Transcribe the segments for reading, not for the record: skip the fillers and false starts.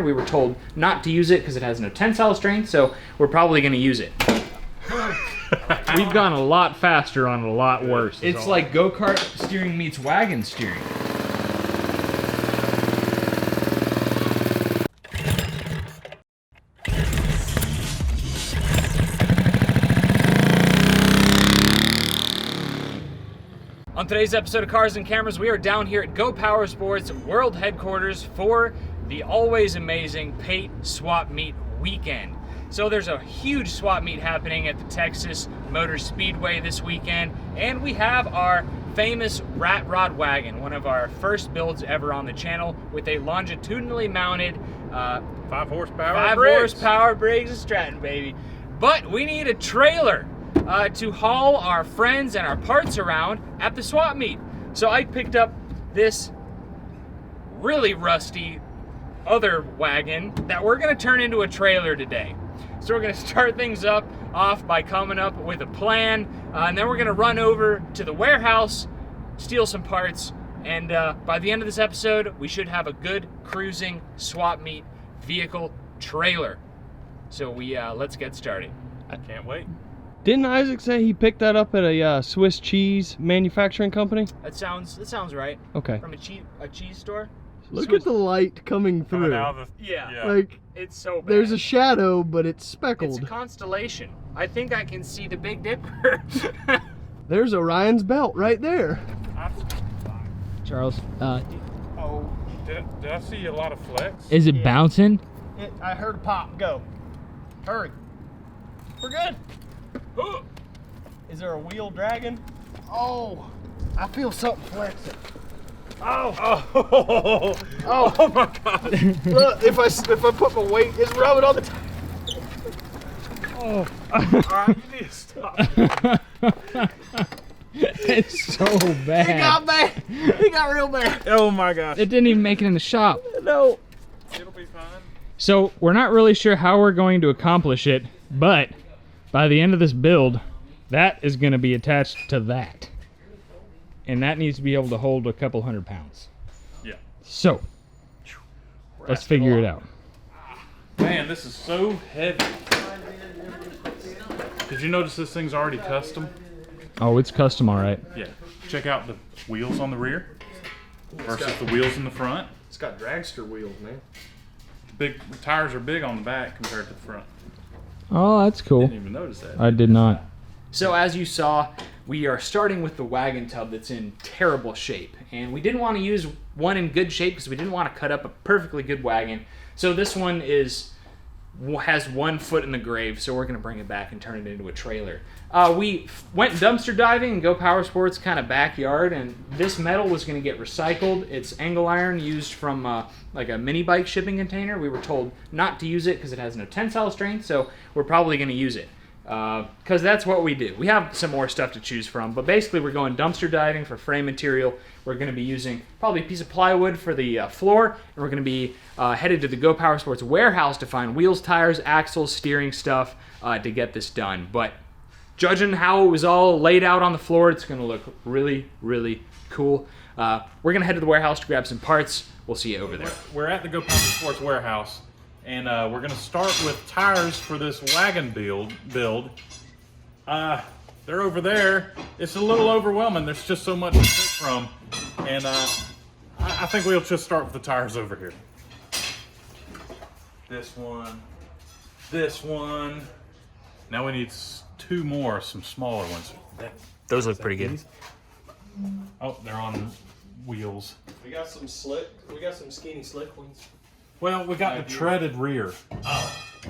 We were told not to use it because it has no tensile strength, so we're probably going to use it. We've gone a lot faster on a lot worse. It's like go-kart steering meets wagon steering. On today's episode of Cars and Cameras, we are down here at Go Power Sports World Headquarters for the always amazing Pate Swap Meet weekend. So there's a huge swap meet happening at the Texas Motor Speedway this weekend, and we have our famous Rat Rod Wagon, one of our first builds ever on the channel, with a longitudinally mounted 5 horsepower Briggs and Stratton, baby. But we need a trailer to haul our friends and our parts around at the swap meet. So I picked up this really rusty other wagon that we're gonna turn into a trailer today. So we're gonna start things off by coming up with a plan, and then we're gonna run over to the warehouse, steal some parts, and by the end of this episode, we should have a good cruising swap meet vehicle trailer. So let's get started. I can't wait. Didn't Isaac say he picked that up at a Swiss cheese manufacturing company? That sounds right. Okay. From a cheese store. Look at the light coming through. Yeah. Like, it's so bad. there's a shadow, but it's speckled. It's a constellation. I think I can see the Big Dipper. There's Orion's belt right there. Charles, Did I see a lot of flex? is it bouncing? I heard a pop. Go. Hurry. We're good. Is there a wheel dragging? Oh, I feel something flexing. Oh my God! Look, if I put my weight, it's rubbing on the tire. Oh, all right, you need to stop. It's so bad. It got bad. It got real bad. Oh my gosh. It didn't even make it in the shop. No. It'll be fine. So we're not really sure how we're going to accomplish it, but by the end of this build, that is going to be attached to that. And that needs to be able to hold a couple 100 pounds. Yeah. So, let's figure it out. Man, this is so heavy. Did you notice this thing's already custom? Oh, it's custom, all right. Yeah. Check out the wheels on the rear versus the wheels in the front. It's got dragster wheels, man. Big tires are big on the back compared to the front. Oh, that's cool. Didn't even notice that. I did not. So as you saw, we are starting with the wagon tub that's in terrible shape. And we didn't want to use one in good shape because we didn't want to cut up a perfectly good wagon. So this one has 1 foot in the grave, so we're going to bring it back and turn it into a trailer. We went dumpster diving in Go Power Sports kind of backyard, and this metal was going to get recycled. It's angle iron used from like a mini bike shipping container. We were told not to use it because it has no tensile strength, so we're probably going to use it. Because that's what we do. We have some more stuff to choose from, but basically we're going dumpster diving for frame material. We're going to be using probably a piece of plywood for the floor, and we're going to be headed to the Go Power Sports warehouse to find wheels, tires, axles, steering stuff to get this done. But judging how it was all laid out on the floor, it's going to look really, really cool. We're going to head to the warehouse to grab some parts. We'll see you over there. We're at the Go Power Sports warehouse. And we're going to start with tires for this wagon build. They're over there. It's a little overwhelming. There's just so much to pick from. And I think we'll just start with the tires over here. This one. This one. Now we need 2 more, some smaller ones. Those look pretty good. Oh, they're on wheels. We got some skinny slick ones. Well, we got the treaded rear.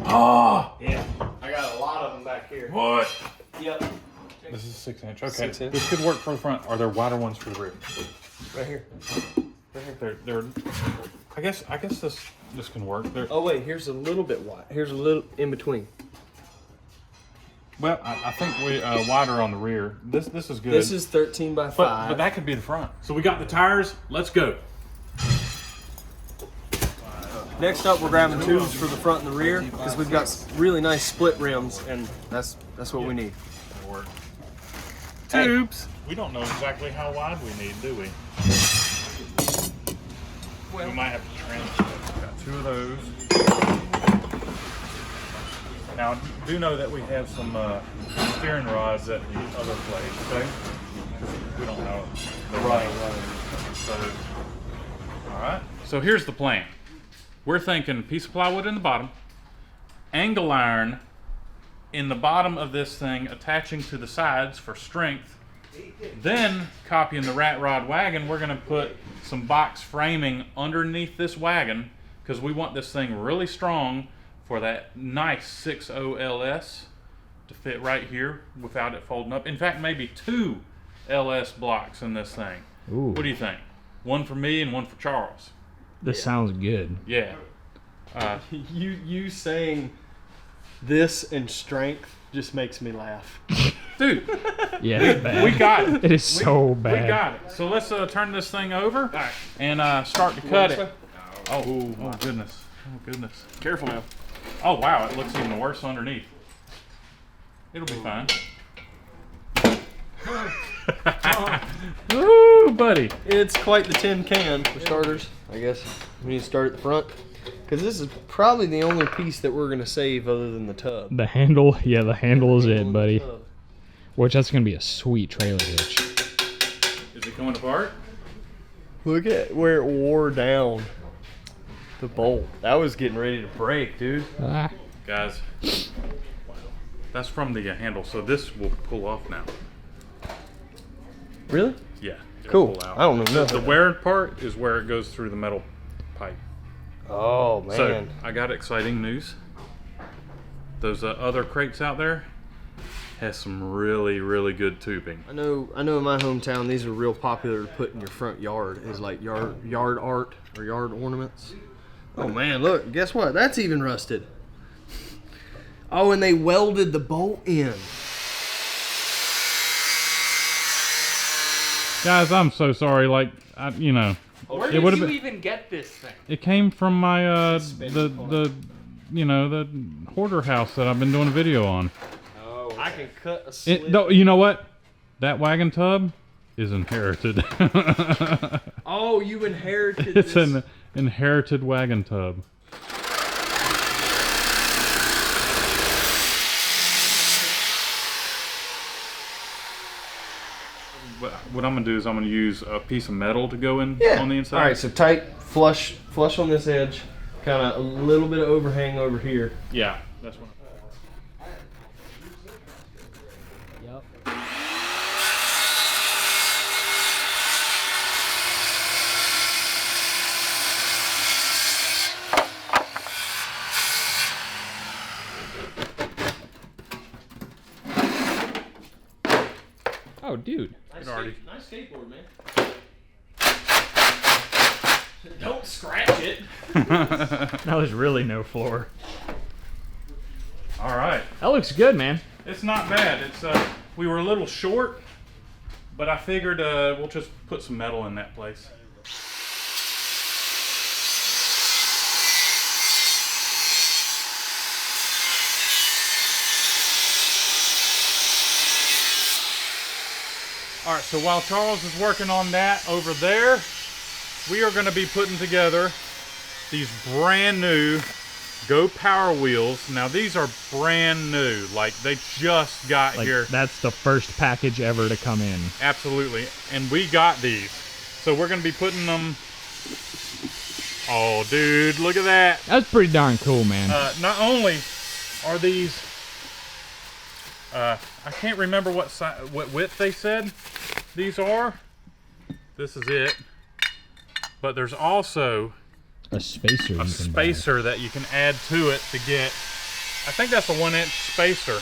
Oh! Yeah. I got a lot of them back here. What? Yep. This is 6-inch. Okay. 6 inch. This could work for the front. Are there wider ones for the rear? Right here. They're I guess this can work. Oh wait, here's a little bit wide. Here's a little in between. Well, I think we wider on the rear. This is good. This is 13 by 5. But that could be the front. So we got the tires. Let's go. Next up, we're grabbing tubes for the front and the rear because we've got really nice split rims, and that's what we need. That'll work. Tubes. We don't know exactly how wide we need, do we? We might have to trim. 2 of those. Now, do know that we have some steering rods at the other place, okay? We don't know the right. So, all right. So here's the plan. We're thinking piece of plywood in the bottom, angle iron in the bottom of this thing attaching to the sides for strength. Then, copying the Rat Rod Wagon, we're going to put some box framing underneath this wagon because we want this thing really strong for that nice 6.0 LS to fit right here without it folding up. In fact, maybe 2 LS blocks in this thing. Ooh. What do you think? One for me and one for Charles. This sounds good. Yeah. You saying this and strength just makes me laugh. Dude, Yeah, it's bad. we got it. It is so bad. We got it. So let's turn this thing over and start to cut it. Oh goodness. Oh goodness. Careful now. Oh wow, it looks even worse underneath. It'll be fine. Ooh, buddy. It's quite the tin can for starters. I guess we need to start at the front because this is probably the only piece that we're gonna save other than the tub. The handle, yeah, the handle is it, buddy. Which that's gonna be a sweet trailer hitch. Is it coming apart? Look at where it wore down. The bolt. That was getting ready to break, dude. Ah, Guys, that's from the handle, so this will pull off now. Really? Yeah. it'll Cool. pull out. I don't know The nothing. wear part is where it goes through the metal pipe. Oh man. So I got exciting news. Those other crates out there has some really, really good tubing. I know in my hometown these are real popular to put in your front yard as like yard art or yard ornaments. Oh man, look, guess what? That's even rusted. Oh, and they welded the bolt in. Guys, I'm so sorry. Like, you know, Where it did would've you been- even get this thing? it came from my the hoarder house that I've been doing a video on. Oh, I can cut a slit. No, you know what? That wagon tub is inherited. Oh, you inherited It's this. an inherited wagon tub. What I'm gonna do is I'm gonna use a piece of metal to go in on the inside. All right, so tight, flush on this edge, kind of a little bit of overhang over here. Yeah, that's what. yep. Oh, dude. Nice skateboard, man. Don't scratch it. Now there's really no floor. All right, That looks good, man. it's not bad. It's we were a little short, but I figured we'll just put some metal in that place. All right, so while Charles is working on that over there, we are going to be putting together these brand new Go Power wheels. Now these are brand new, like they just got Like, here. that's the first package ever to come in. Absolutely, and we got these. So we're going to be putting them. Oh, dude, look at that! That's pretty darn cool, man. Not only are these, I can't remember what width they said these are. This is it. But there's also a spacer. a spacer that you can add to it to get. I think that's a 1-inch spacer.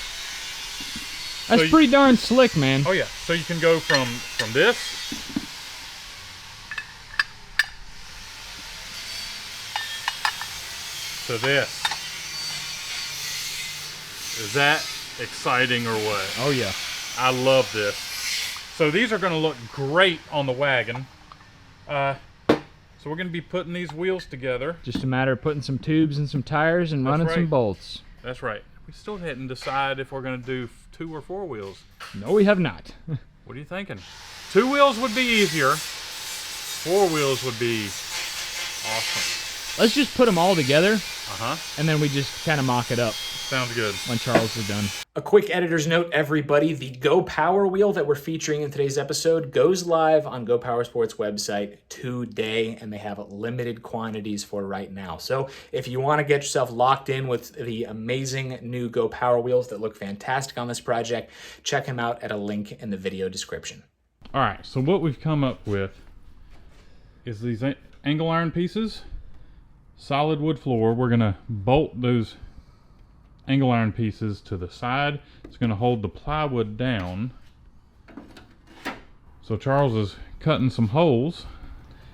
That's so pretty darn slick, man. Oh yeah, so you can go from this to this. Is that exciting or what? Oh yeah. I love this. So these are going to look great on the wagon. So we're going to be putting these wheels together. Just a matter of putting some tubes and some tires and That's running some right. bolts. That's right. We still hadn't decided if we're going to do 2 or 4 wheels. No, we have not. What are you thinking? 2 wheels would be easier. 4 wheels would be awesome. let's just put them all together, Uh-huh. and then we just kind of mock it up Sounds good. when Charles is done. A quick editor's note, everybody. The Go Power wheel that we're featuring in today's episode goes live on Go Power Sports website today, and they have limited quantities for right now. So if you want to get yourself locked in with the amazing new Go Power wheels that look fantastic on this project, check them out at a link in the video description. All right, so what we've come up with is these angle iron pieces, solid wood floor. We're gonna bolt those angle iron pieces to the side. It's going to hold the plywood down. So Charles is cutting some holes.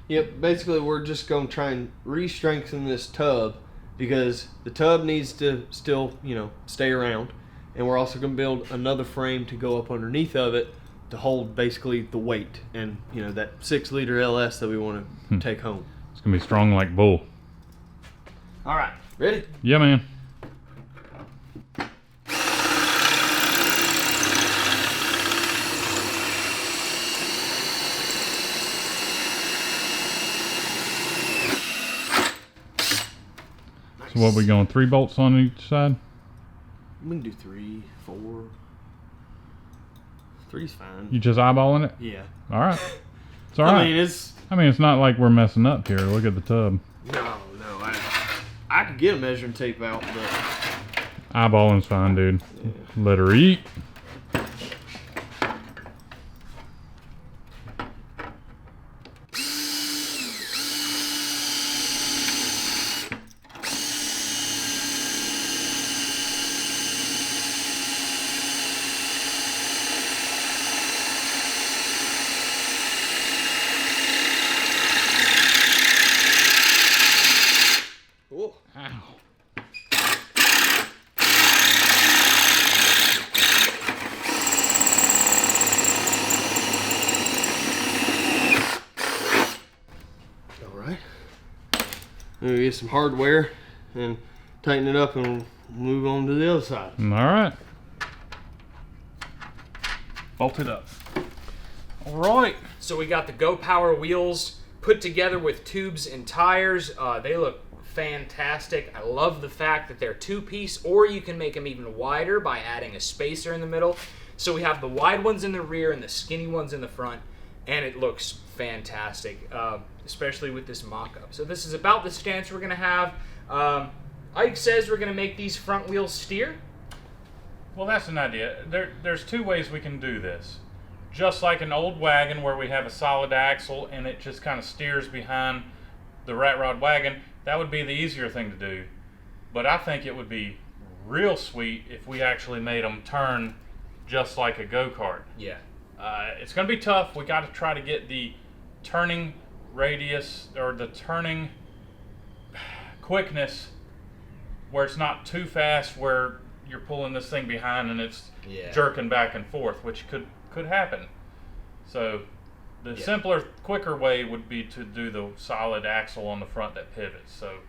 Yep, basically we're just going to try and re-strengthen this tub because the tub needs to still, you know, stay around. And we're also going to build another frame to go up underneath of it to hold basically the weight and, you know, that 6-liter LS that we want to take home. It's going to be strong like bull. All right, ready? Yeah, man. So what, we going 3 bolts on each side? We can do 3, 4. 3's fine. You just eyeballing it? Yeah. All right. It's all right. I mean, it's not like we're messing up here. Look at the tub. No. I could get a measuring tape out, but Eyeballing's fine, dude. Yeah. Let her eat. Maybe get some hardware and tighten it up and move on to the other side. All right. Bolt it up. All right. So we got the Go Power wheels put together with tubes and tires. They look fantastic. I love the fact that they're 2-piece, or you can make them even wider by adding a spacer in the middle. So we have the wide ones in the rear and the skinny ones in the front, and it looks fantastic. Especially with this mock-up. So this is about the stance we're going to have. Ike says we're going to make these front wheels steer. Well, that's an idea. There's 2 ways we can do this. Just like an old wagon where we have a solid axle and it just kind of steers behind the Rat Rod Wagon, that would be the easier thing to do. But I think it would be real sweet if we actually made them turn just like a go-kart. Yeah. It's going to be tough. We got to try to get the turning radius or the turning quickness where it's not too fast, where you're pulling this thing behind and it's jerking back and forth, which could happen. So the simpler, quicker way would be to do the solid axle on the front that pivots. So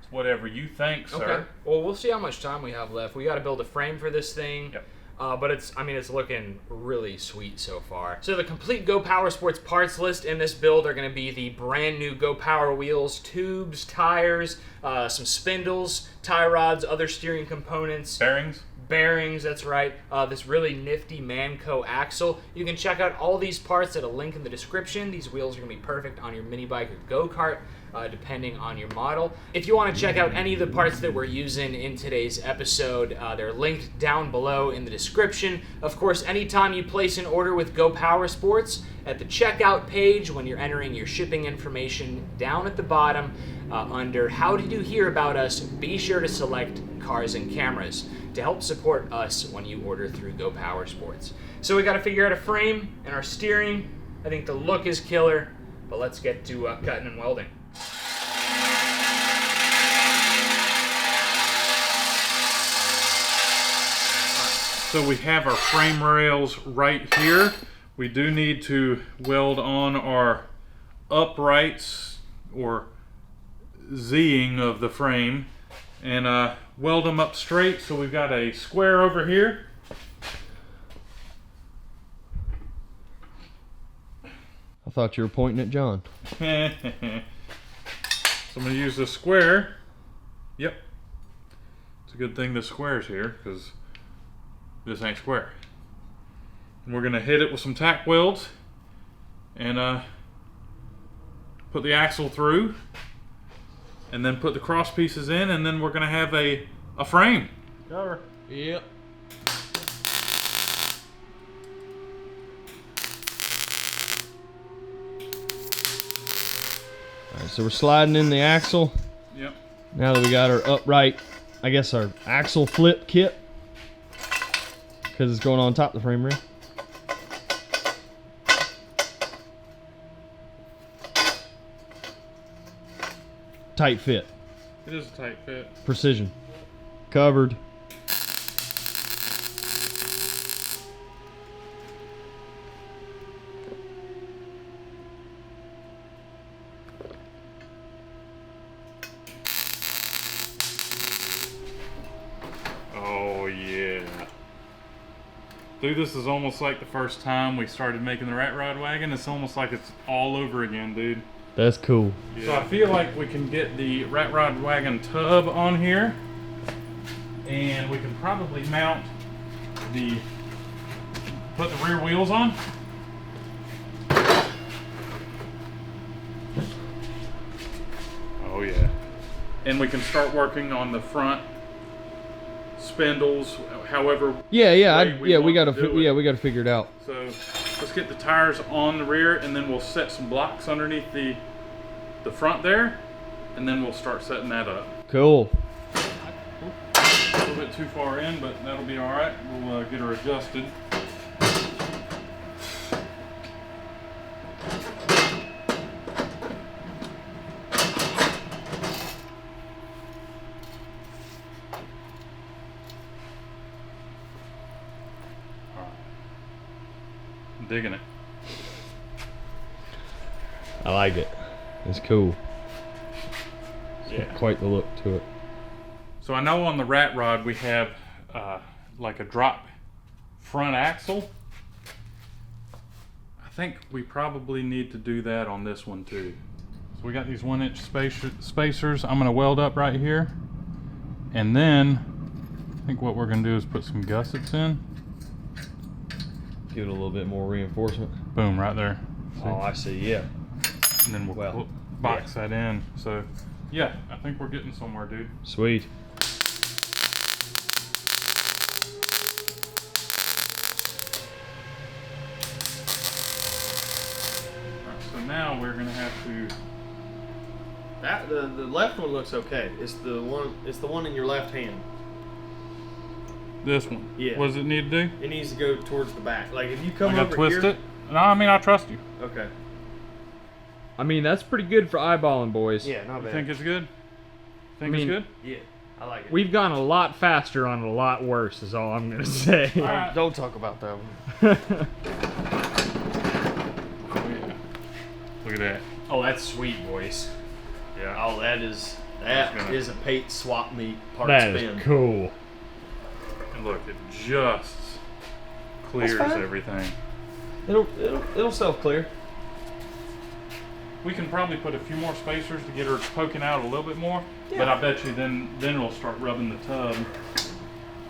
it's whatever you think, sir. Okay. Well, we'll see how much time we have left. We got to build a frame for this thing. Yep. But it's looking really sweet so far. So the complete Go Power Sports parts list in this build are going to be the brand new Go Power wheels, tubes, tires, some spindles, tie rods, other steering components. Bearings, that's right. This really nifty Manco axle. You can check out all these parts at a link in the description. These wheels are going to be perfect on your mini bike or go-kart, depending on your model. If you want to check out any of the parts that we're using in today's episode, they're linked down below in the description. Of course, anytime you place an order with Go Power Sports, at the checkout page, when you're entering your shipping information down at the bottom, under How Did You Hear About Us, be sure to select Cars and Cameras to help support us when you order through Go Power Sports. So we got to figure out a frame and our steering. I think the look is killer, but let's get to cutting and welding. So we have our frame rails right here. We do need to weld on our uprights or Z-ing of the frame and weld them up straight. So we've got a square over here. I thought you were pointing at John. So I'm gonna use the square. Yep. It's a good thing this square's here because this ain't square. And we're gonna hit it with some tack welds and put the axle through and then put the cross pieces in, and then we're gonna have a frame. Cover. Yep. Alright, so we're sliding in the axle. Yep. Now that we got our upright, I guess our axle flip kit, because it's going on top of the frame rail. Tight fit. It is a tight fit. Precision. Covered. Oh yeah. Dude, this is almost like the first time we started making the Rat Rod Wagon. It's almost like it's all over again, dude. That's cool. Yeah. So I feel like we can get the Rat Rod Wagon tub on here, and we can probably mount put the rear wheels on. Oh yeah. And we can start working on the front spindles, however. Yeah, we we want gotta to do it. we gotta figure it out. So let's get the tires on the rear, and then we'll set some blocks underneath the front there, and then we'll start setting that up. Cool. A little bit too far in, but that'll be all right. We'll get her adjusted. I'm digging it. I like it. It's cool. Yeah. Quite the look to it. So I know on the Rat Rod we have like a drop front axle. I think we probably need to do that on this one too. So we got these 1-inch spacers. I'm gonna weld up right here. And then I think what we're gonna do is put some gussets in. Give it a little bit more reinforcement. Boom, right there. See? Oh, I see, yeah. And then we'll box that in. So yeah, I think we're getting somewhere, dude. Sweet. So now we're gonna have to. That the left one looks okay. It's the one in your left hand. This one. Yeah. What does it need to do? It needs to go towards the back. Like if you come I gotta over twist here. it. No, I mean I trust you. Okay. I mean, that's pretty good for eyeballing, boys. Yeah, not You bad. think it's good? Think I mean, it's good? Yeah, I like it. We've gone a lot faster on a lot worse, is all I'm gonna say. Alright. Don't talk about that one. Oh, yeah. Look at that. Oh, that's sweet, boys. Yeah. Oh, that is a Pate Swap Meet part That spin. is cool. And look, it just clears That's fine. everything. It'll self clear. We can probably put a few more spacers to get her poking out a little bit more, Yeah. but I bet you then it'll start rubbing the tub.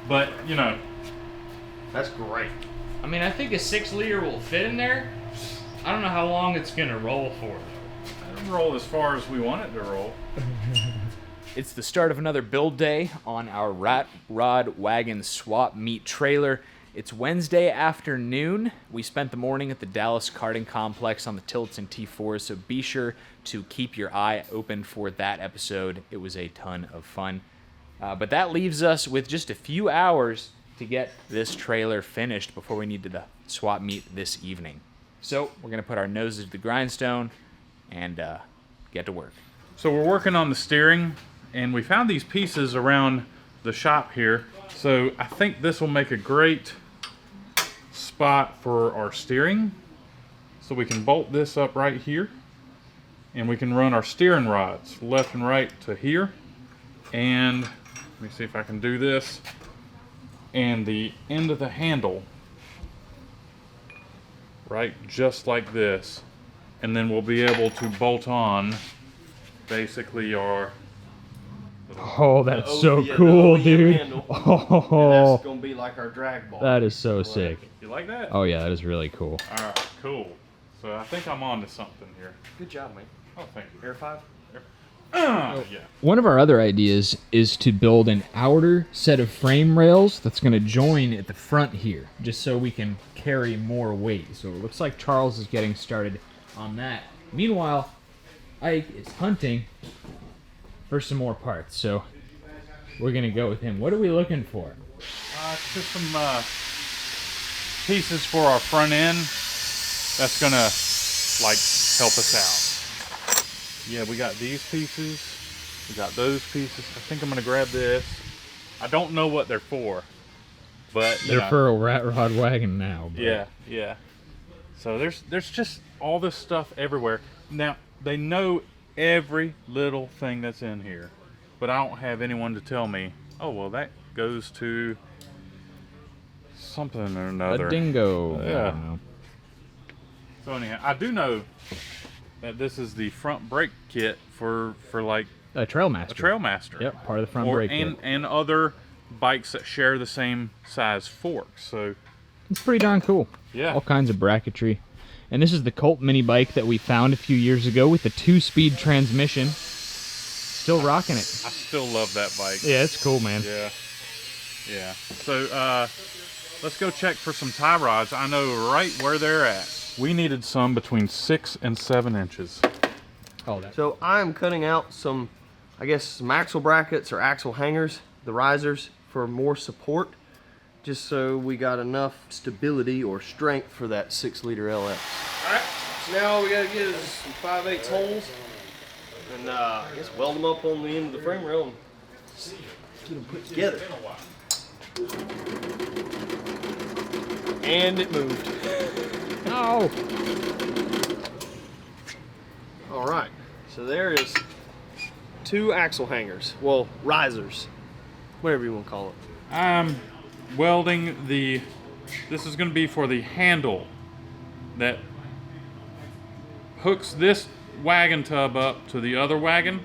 But you know, That's great. I mean, I think a 6-liter will fit in there. I don't know how long it's gonna roll for, though. it'll roll as far as we want it to roll. It's the start of another build day on our Rat Rod Wagon Swap Meet trailer. It's Wednesday afternoon. We spent the morning at the Dallas Karting Complex on the Tillotson T4s, so be sure to keep your eye open for that episode. It was a ton of fun. But that leaves us with just a few hours to get this trailer finished before we need to the swap meet this evening. So we're going to put our noses to the grindstone and get to work. So we're working on the steering, and we found these pieces around the shop here. So I think this will make a great spot for our steering. So we can bolt this up right here, and we can run our steering rods left and right to here. And let me see if I can do this. And the end of the handle, right, just like this. And then we'll be able to bolt on basically are. Oh, that's so the cool, OEM dude. handle. And Oh, that's gonna be like our drag bar. that is so sick. You like that? Oh yeah, that is really cool. All right, cool. So I think I'm on to something here. Good job, man. Oh, thank you. Air 5? Yeah. One of our other ideas is to build an outer set of frame rails that's going to join at the front here, just so we can carry more weight. So it looks like Charles is getting started on that. Meanwhile, Ike is hunting for some more parts, so we're going to go with him. What are we looking for? Just some pieces for our front end. That's gonna like help us out. Yeah, we got these pieces. We got those pieces. I think I'm gonna grab this. I don't know what they're for, but you They're know. for a Rat Rod Wagon now. But Yeah, yeah. So there's just all this stuff everywhere. Now they know every little thing that's in here, but I don't have anyone to tell me, oh well, that goes to something or another. a dingo. I Yeah. don't know. So anyhow, I do know that this is the front brake kit for like A Trailmaster. a Trailmaster. Yep, part of the front Or brake kit. and other bikes that share the same size forks. So It's pretty darn cool. yeah. All kinds of bracketry. And this is the Colt mini bike that we found a few years ago with the 2-speed transmission. Still rocking it. I still love that bike. Yeah, it's cool, man. Yeah. Yeah. So let's go check for some tie rods. I know right where they're at. We needed some between 6 and 7 inches. Oh, that. So I'm cutting out some, I guess, some axle brackets or axle hangers, the risers, for more support, just so we got enough stability or strength for that 6-liter LS. Alright, so now all we gotta get is some 5/8 holes, and I guess weld them up on the end of the frame rail and get them put together. And it moved. No! Alright, so there is 2 axle hangers, well, risers, whatever you want to call it. I'm welding this is going to be for the handle that hooks this wagon tub up to the other wagon,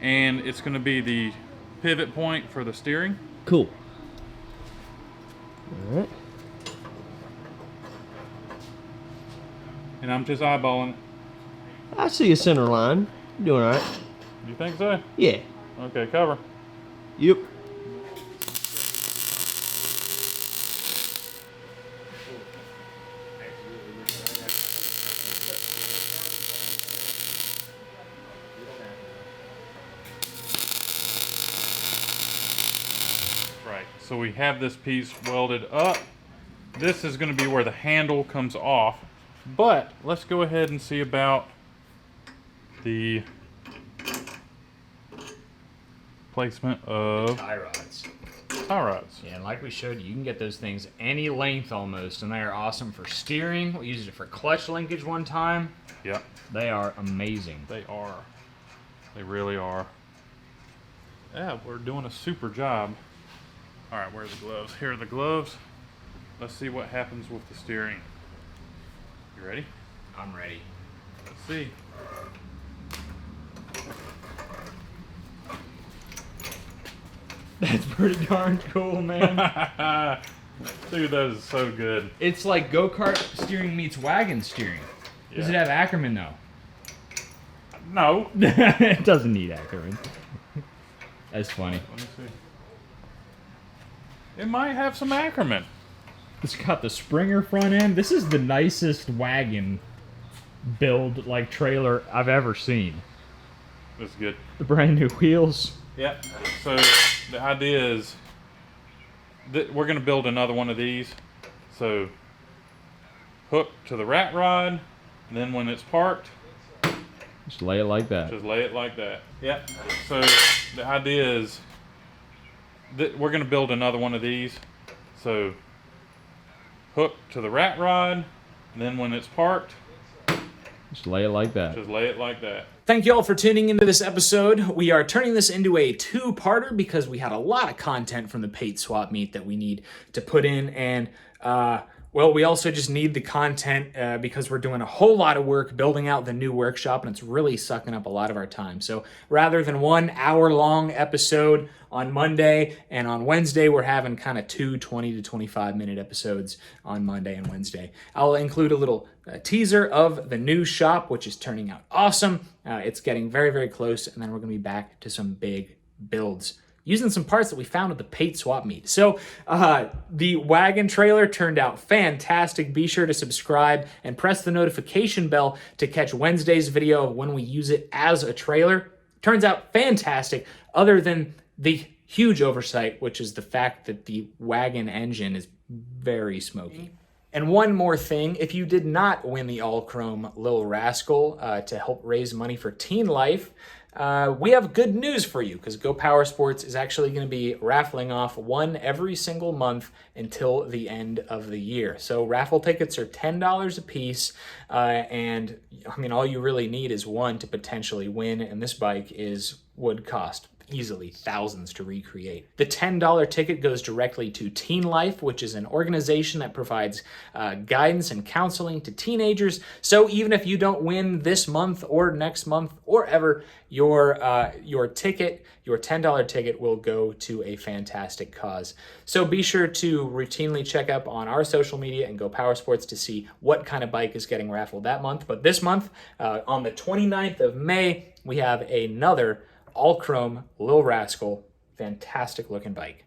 and it's going to be the pivot point for the steering. Cool. Alright. And I'm just eyeballing it. I see a center line. You're doing alright. You think so? Yeah. Okay, cover. Yep. Right, so we have this piece welded up. This is going to be where the handle comes off, but let's go ahead and see about the placement of Tie rods. tie rods. Yeah, and like we showed you, you can get those things any length almost, and they are awesome for steering. We used it for clutch linkage one time. Yep, They are amazing. they are. They really are. Yeah, we're doing a super job. All right, where are the gloves? Here are the gloves. Let's see what happens with the steering. You ready? I'm ready. Let's see. That's pretty darn cool, man. Dude, that is so good. It's like go-kart steering meets wagon steering. Does it Yeah. have Ackerman though? No. It doesn't need Ackerman. That's funny. Let me see. It might have some Ackerman. It's got the Springer front end. This is the nicest wagon build, like, trailer I've ever seen. That's good. The brand new wheels. Yep. So the idea is that we're going to build another one of these. So hook to the rat rod, and then when it's parked, Just lay it like that. just lay it like that. Yep. So the idea is that we're going to build another one of these. So hook to the rat rod, and then when it's parked, Just lay it like that. just lay it like that. Thank you all for tuning into this episode. We are turning this into a 2-parter because we had a lot of content from the Pate Swap Meet that we need to put in, and Well, we also just need the content because we're doing a whole lot of work building out the new workshop, and it's really sucking up a lot of our time. So rather than 1 hour-long episode on Monday and on Wednesday, we're having kind of 2 20 to 25-minute episodes on Monday and Wednesday. I'll include a little teaser of the new shop, which is turning out awesome. It's getting very, very close, and then we're going to be back to some big builds using some parts that we found at the Pate Swap Meet. So the wagon trailer turned out fantastic. Be sure to subscribe and press the notification bell to catch Wednesday's video of when we use it as a trailer. Turns out fantastic, other than the huge oversight, which is the fact that the wagon engine is very smoky. And one more thing, if you did not win the all-chrome Lil Rascal to help raise money for Teen Life, we have good news for you, because Go Power Sports is actually going to be raffling off one every single month until the end of the year. So raffle tickets are $10 a piece, and I mean, all you really need is one to potentially win, and this bike would cost easily thousands to recreate. The $10 ticket goes directly to Teen Life, which is an organization that provides guidance and counseling to teenagers. So even if you don't win this month or next month or ever, your ticket, your $10 ticket, will go to a fantastic cause. So be sure to routinely check up on our social media and Go Power Sports to see what kind of bike is getting raffled that month. But this month, on the 29th of May, we have another all-chrome Lil Rascal, fantastic looking bike.